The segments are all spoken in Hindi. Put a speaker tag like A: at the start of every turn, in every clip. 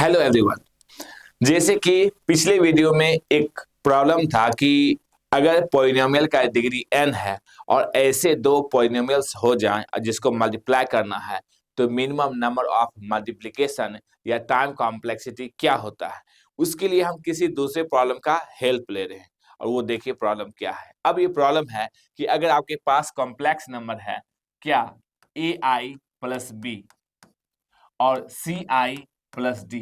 A: Hello everyone. जैसे कि पिछले वीडियो में एक प्रॉब्लम था कि अगर पॉलिनोमियल का डिग्री n है और ऐसे दो पॉलिनोमियल्स हो जाएं जिसको मल्टीप्लाई करना है तो मिनिमम नंबर ऑफ मल्टीप्लिकेशन या टाइम कॉम्प्लेक्सिटी क्या होता है। उसके लिए हम किसी दूसरे प्रॉब्लम का हेल्प ले रहे हैं और वो देखिए प्रॉब्लम क्या है। अब ये प्रॉब्लम है कि अगर आपके पास कॉम्प्लेक्स नंबर है क्या ai प्लस बी और ci प्लस डी।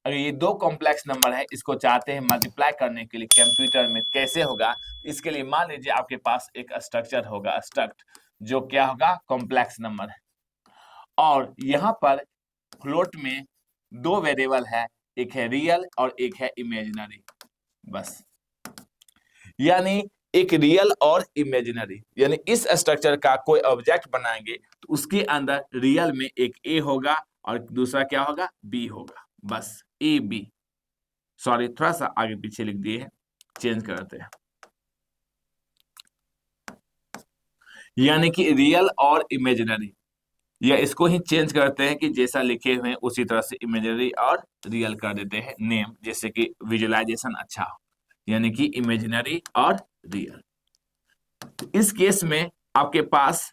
A: अगर ये दो कॉम्प्लेक्स नंबर है इसको चाहते हैं मल्टीप्लाई करने के लिए कंप्यूटर में कैसे होगा। इसके लिए मान लीजिए आपके पास एक स्ट्रक्चर होगा स्ट्रक्ट जो क्या होगा कॉम्प्लेक्स नंबर है और यहाँ पर फ्लोट में दो वेरिएबल है, एक है रियल और एक है इमेजिनरी। बस यानी एक रियल और इमेजिनरी, यानी इस स्ट्रक्चर का कोई ऑब्जेक्ट बनाएंगे तो उसके अंदर रियल में एक ए होगा और दूसरा क्या होगा बी होगा। बस ए बी, सॉरी थोड़ा सा आगे पीछे लिख दिए हैं, चेंज करते हैं। यानी कि रियल और इमेजिनरी, या इसको ही चेंज करते हैं कि जैसा लिखे हुए हैं उसी तरह से इमेजिनरी और रियल कर देते हैं नेम, जैसे कि विजुअलाइजेशन अच्छा हो। यानी कि इमेजिनरी और रियल। तो इस केस में आपके पास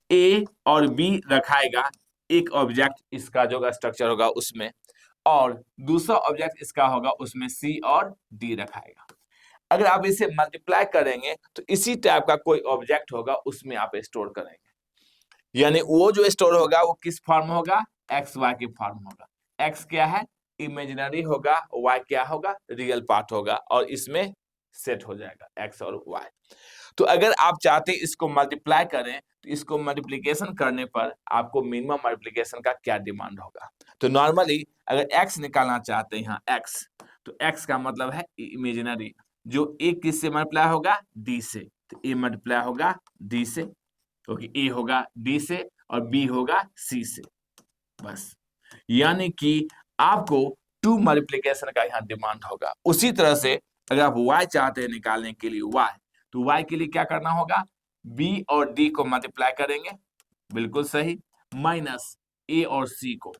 A: ए और बी रखाएगा एक ऑब्जेक्ट इसका जो स्ट्रक्चर होगा उसमें, और दूसरा ऑब्जेक्ट इसका होगा उसमें सी और डी रखाएगा। अगर आप इसे मल्टीप्लाई करेंगे तो इसी टाइप का कोई ऑब्जेक्ट होगा उसमें आप स्टोर करेंगे। यानी वो जो स्टोर होगा वो किस फॉर्म होगा, एक्स वाई के फॉर्म होगा। एक्स क्या है इमेजिनरी होगा, वाई क्या होगा रियल पार्ट होगा और इसमें सेट हो जाएगा एक्स और वाई। तो अगर आप चाहते हैं इसको मल्टीप्लाई करें तो इसको मल्टीप्लिकेशन करने पर आपको मिनिमम मल्टीप्लिकेशन का क्या डिमांड होगा। तो नॉर्मली अगर x निकालना चाहते हैं यहाँ x, तो x का मतलब है इमेजिनरी, जो a किससे मल्टीप्लाई होगा d से, तो a मल्टीप्लाई होगा d से क्योंकि a होगा d से और b होगा c से। बस यानी कि आपको टू मल्टीप्लिकेशन का यहाँ डिमांड होगा। उसी तरह से अगर आप y चाहते हैं निकालने के लिए y, तो y के लिए क्या करना होगा b और d को मल्टीप्लाई करेंगे, बिल्कुल सही, माइनस a और c को।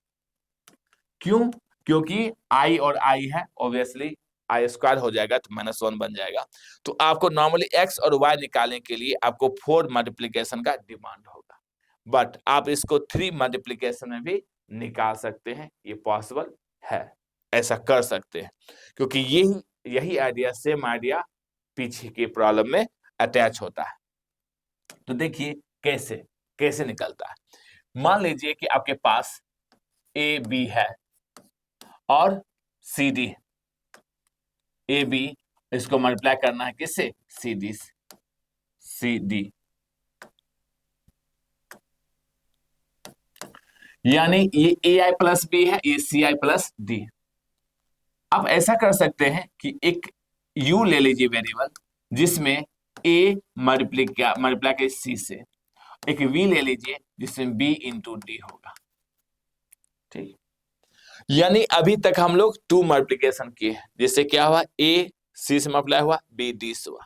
A: क्यों? क्योंकि i और i है, ऑब्वियसली आई स्क्वायर हो जाएगा तो -1 बन जाएगा। तो आपको नॉर्मली x और y निकालने के लिए आपको 4 मल्टीप्लिकेशन का डिमांड होगा, बट आप इसको 3 मल्टीप्लिकेशन में भी निकाल सकते हैं, ये पॉसिबल है, ऐसा कर सकते हैं क्योंकि यही आइडिया सेम आइडिया पीछे के प्रॉब्लम में अटैच होता है। तो देखिए कैसे कैसे निकलता है। मान लीजिए कि आपके पास ए बी है और सी डी। ए बी इसको मल्टीप्लाई करना है किससे, सी डी से, सी डी। यानी ये ए आई प्लस बी है, ये सी आई प्लस डी। आप ऐसा कर सकते हैं कि एक u ले लीजिए वेरिएबल जिसमें a मल्टीप्लाई के c से, एक v ले लीजिए जिसमें b इंटू डी होगा। ठीक, यानी अभी तक हम लोग 2 मल्टीप्लिकेशन किए हैं, जैसे क्या हुआ a c से मल्टीप्लाई हुआ b d से हुआ।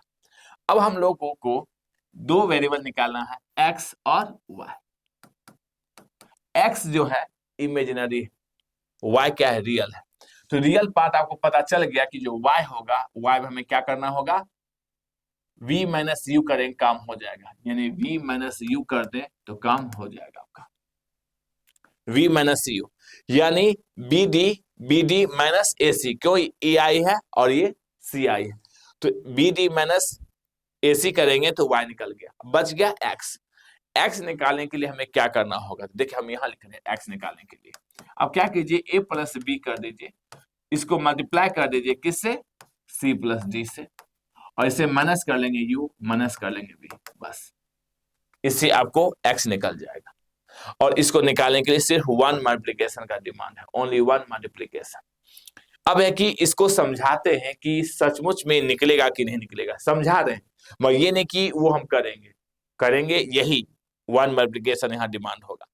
A: अब हम लोगों को दो वेरिएबल निकालना है x और y। x जो है इमेजिनरी, y क्या है रियल है। तो रियल पार्ट आपको पता चल गया कि जो y होगा y में हमें क्या करना होगा v माइनस यू करें काम हो जाएगा, यानी v माइनस यू कर दें तो काम हो जाएगा आपका v माइनस यू, यानी बी डी माइनस ए सी, क्यों ए आई है और ये सी आई है, तो बी डी माइनस ए सी करेंगे तो y निकल गया, बच गया x। x निकालने के लिए हमें क्या करना होगा, देखिए हम यहाँ लिख रहे हैं x निकालने के लिए। अब क्या कीजिए a प्लस बी कर दीजिए, इसको मल्टीप्लाई कर दीजिए किससे, c प्लस डी से, और इसे माइनस कर लेंगे u, माइनस कर लेंगे v, बस इससे आपको x निकल जाएगा। और इसको निकालने के लिए सिर्फ 1 मल्टीप्लिकेशन का डिमांड है, ओनली 1 मल्टीप्लिकेशन। अब है कि इसको समझाते हैं कि सचमुच में निकलेगा कि नहीं निकलेगा, समझा रहे हैं, मगर ये नहीं कि वो हम करेंगे यही 1 मल्टीप्लिकेशन यहाँ डिमांड होगा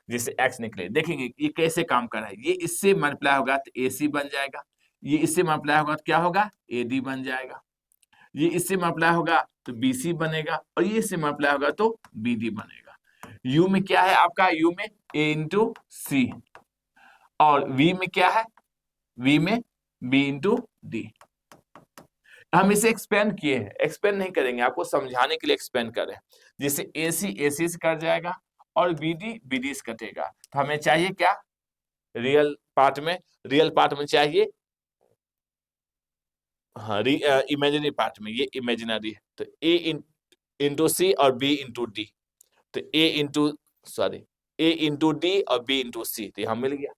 A: जिससे x निकले। देखेंगे ये कैसे काम कर रहा है। ये इससे मल्टीप्लाई होगा तो AC बन जाएगा, ये इससे मल्टीप्लाई होगा तो क्या होगा AD बन जाएगा, ये इससे मल्टीप्लाई होगा तो BC बनेगा, और ये इससे मल्टीप्लाई होगा तो BD बनेगा। U में क्या है आपका, U में A इंटू सी, और v में क्या है, v में b इंटू डी। हम इसे एक्सपेंड किए हैं, एक्सपेंड नहीं करेंगे, आपको समझाने के लिए एक्सपेंड कर रहे हैं। जैसे AC AC से कट जाएगा और BD BD से कटेगा, तो हमें चाहिए क्या, रियल पार्ट में चाहिए, हाँ इमेजिनरी पार्ट में, ये इमेजिनरी है, तो A इंटू सी और B इंटू डी, तो A इंटू डी और B इंटू सी, तो यहाँ मिल गया।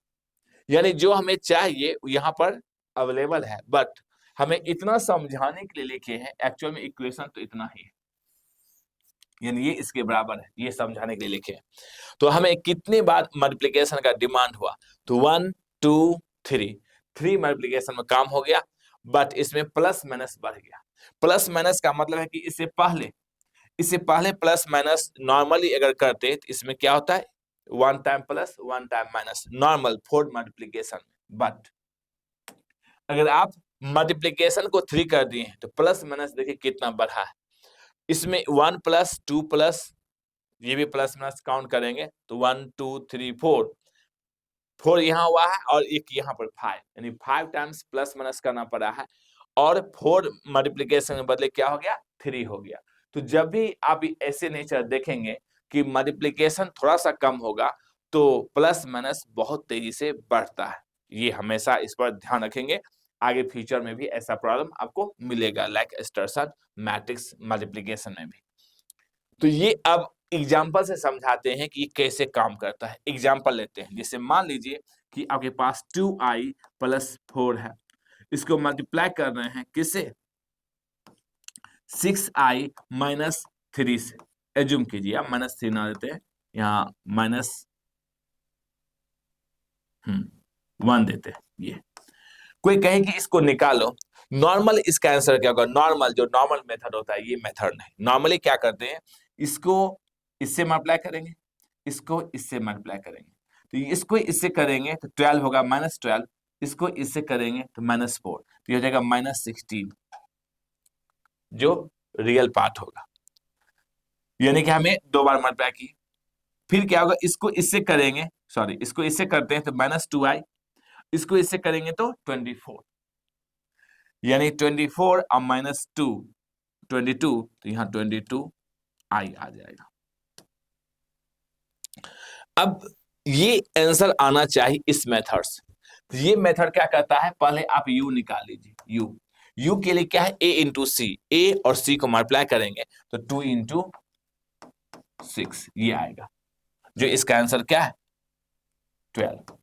A: यानी जो हमें चाहिए यहाँ पर अवेलेबल है, बट हमें इतना समझाने के लिए लिखे हैं, एक्चुअल में इक्वेशन तो इतना ही है, यानी ये इसके बराबर है, ये समझाने के लिए लिखे हैं। तो हमें कितने बार मल्टीप्लिकेशन का डिमांड हुआ, तो 1 2 3 मल्टीप्लिकेशन में काम हो गया, बट इसमें प्लस माइनस बढ़ गया। प्लस माइनस का मतलब है कि इससे पहले प्लस माइनस नॉर्मली अगर करते तो इसमें क्या होता है, 1 time plus 1 time minus, normal 4 multiplication. But अगर आप मल्टीप्लिकेशन को 3 कर दिए तो प्लस माइनस देखिए कितना बढ़ा है, इसमें 1 प्लस 2 प्लस, ये भी प्लस माइनस काउंट करेंगे तो 1 2 3 4 यहाँ हुआ है और एक यहाँ पर 5, यानी 5 टाइम्स प्लस माइनस करना पड़ा है, और 4 मल्टीप्लिकेशन के बदले क्या हो गया, 3 हो गया। तो जब भी आप ऐसे नेचर देखेंगे कि मल्टीप्लिकेशन थोड़ा सा कम होगा तो प्लस माइनस बहुत तेजी से बढ़ता है, ये हमेशा इस पर ध्यान रखेंगे। आगे फ्यूचर में भी ऐसा प्रॉब्लम आपको मिलेगा, लाइक स्टर्सर मैट्रिक्स मल्टीप्लिकेशन में भी। तो ये अब एग्जाम्पल से समझाते हैं कि ये कैसे काम करता है। एग्जाम्पल लेते हैं, जैसे मान लीजिए कि आपके पास 2i प्लस 4 है, इसको मल्टीप्लाई कर रहे हैं किससे, 6i माइनस 3 से। एज्यूम कीजिए, आप माइनस 3 ना देते हैं, यहाँ माइनस 1 देते हैं। ये कोई कहे कि इसको निकालो, नॉर्मल इसका आंसर क्या होगा, नॉर्मल जो नॉर्मल मेथड होता है ये मेथड नहीं। नॉर्मली क्या करते हैं, इसको इससे मल्टीप्लाई करेंगे, इसको इससे मल्टीप्लाई करेंगे, तो इसको इससे करेंगे तो 12 होगा माइनस 12, इसको इससे करेंगे तो माइनस 4, तो ये हो जाएगा माइनस 16, जो रियल पार्ट होगा। यानी कि हमें 2 बार मल्टीप्लाई की, फिर क्या होगा, इसको इससे करेंगे, सॉरी इसको इससे करते हैं तो माइनस 2i, इसको इससे करेंगे तो 24, यानी 24 और माइनस 2 22, तो यहाँ 22i आ जाएगा। अब ये आंसर आना चाहिए इस मेथड से। तो ये मेथड क्या कहता है, पहले आप u निकाल लीजिए, u के लिए क्या है, a इंटू सी, a और c को मल्टीप्लाई करेंगे तो 2 इंटू 6 ये आएगा, जो इसका आंसर क्या है 12।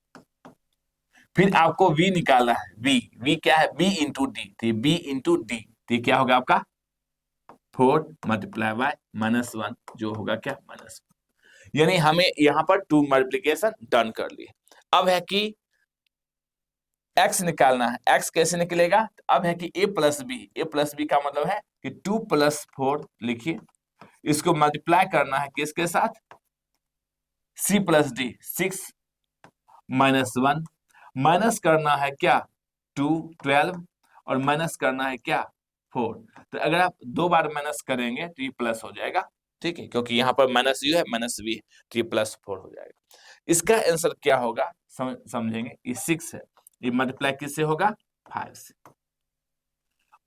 A: फिर आपको v निकालना है, v क्या है, b इंटू डी, तो b इंटू डी, तो क्या होगा आपका 4 मल्टीप्लाई बाय माइनस 1, जो होगा क्या माइनस 1। यानी हमें यहाँ पर 2 मल्टीप्लिकेशन डन कर लिए। अब है कि x निकालना है, x कैसे निकलेगा, अब है कि a प्लस बी का मतलब है कि 2 प्लस 4 लिखिए, इसको मल्टीप्लाई करना है किसके साथ, c plus D, 6 minus 1, minus करना है क्या 2 12, और माइनस करना है क्या 4। तो अगर आप 2 बार माइनस करेंगे तो ये प्लस हो जाएगा, ठीक है, क्योंकि यहाँ पर माइनस यू है माइनस वी, तो ये प्लस 4 हो जाएगा। इसका आंसर क्या होगा समझेंगे, ये 6 है, ये मल्टीप्लाई किससे होगा 5 से,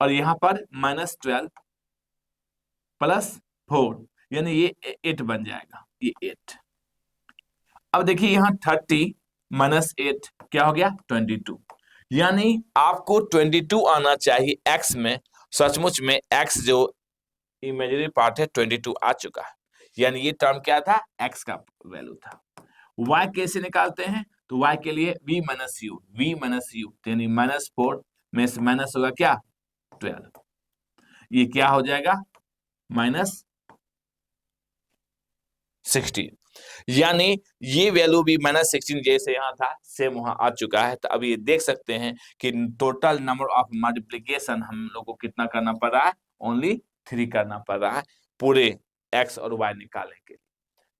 A: और यहाँ पर माइनस 12 प्लस 4, यानी ये 8 बन जाएगा, ये 8। अब देखिए यहाँ 30 माइनस 8 क्या हो गया 22, यानी आपको 22 आना चाहिए x में। सचमुच में x जो इमेजिनरी पार्ट है 22 आ चुका है, यानी ये टर्म क्या था, x का वैल्यू था। y कैसे निकालते हैं, तो y के लिए v माइनस यू, यानी माइनस 4 में से माइनस होगा क्या 12, ये क्या हो जाएगा माइनस 16, यानी ये वैल्यू भी माइनस 16 जैसे यहाँ था सेम वहां आ चुका है। तो अब ये देख सकते हैं कि टोटल नंबर ऑफ मल्टीप्लिकेशन हम लोग को कितना करना पड़ रहा है, ओनली 3 करना पड़ रहा है पूरे x और y निकालने के लिए।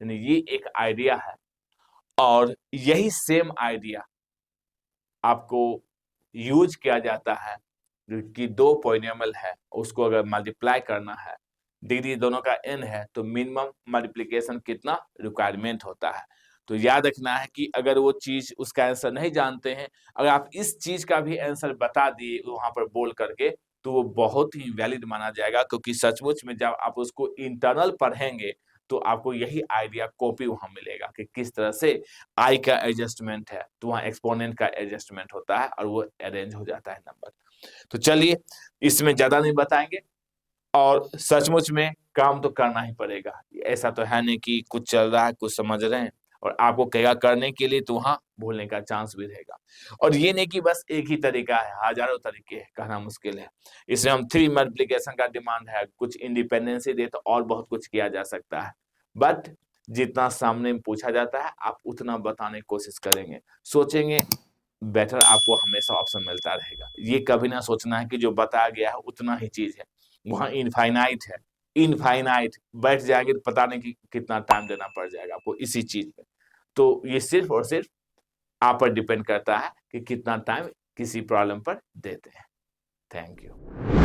A: यानी ये एक आइडिया है, और यही सेम आइडिया आपको यूज किया जाता है कि 2 पॉलिनोमियल है, उसको अगर मल्टीप्लाई करना है, डिग्री दोनों का n है, तो मिनिमम मल्टीप्लिकेशन कितना रिक्वायरमेंट होता है। तो याद रखना है कि अगर वो चीज उसका आंसर नहीं जानते हैं, अगर आप इस चीज का भी आंसर बता दिए वहां पर बोल करके, तो वो बहुत ही वैलिड माना जाएगा, क्योंकि सचमुच में जब आप उसको इंटरनल पढ़ेंगे तो आपको यही आइडिया कॉपी वहां मिलेगा कि किस तरह से आई का एडजस्टमेंट है, तो वहां एक्सपोनेंट का एडजस्टमेंट होता है और वो अरेंज हो जाता है नंबर। तो चलिए, इसमें ज्यादा नहीं बताएंगे, और सचमुच में काम तो करना ही पड़ेगा। ऐसा तो है नहीं कि कुछ चल रहा है, कुछ समझ रहे हैं और आपको कहेगा करने के लिए, तो वहां भूलने का चांस भी रहेगा। और ये नहीं कि बस एक ही तरीका है, हजारों तरीके हैं, कहना मुश्किल है। इसमें हम 3 मल्टीप्लिकेशन का डिमांड है, कुछ इंडिपेंडेंसी दे तो और बहुत कुछ किया जा सकता है। बट जितना सामने में पूछा जाता है आप उतना बताने की कोशिश करेंगे, सोचेंगे, बेटर आपको हमेशा ऑप्शन मिलता रहेगा। ये कभी ना सोचना है कि जो बताया गया है उतना ही चीज है, वहां इनफाइनाइट है। इनफाइनाइट बैठ जाएंगे तो पता नहीं कि कितना टाइम देना पड़ जाएगा आपको इसी चीज में। तो ये सिर्फ और सिर्फ आप पर डिपेंड करता है कि कितना टाइम किसी प्रॉब्लम पर देते हैं। Thank you.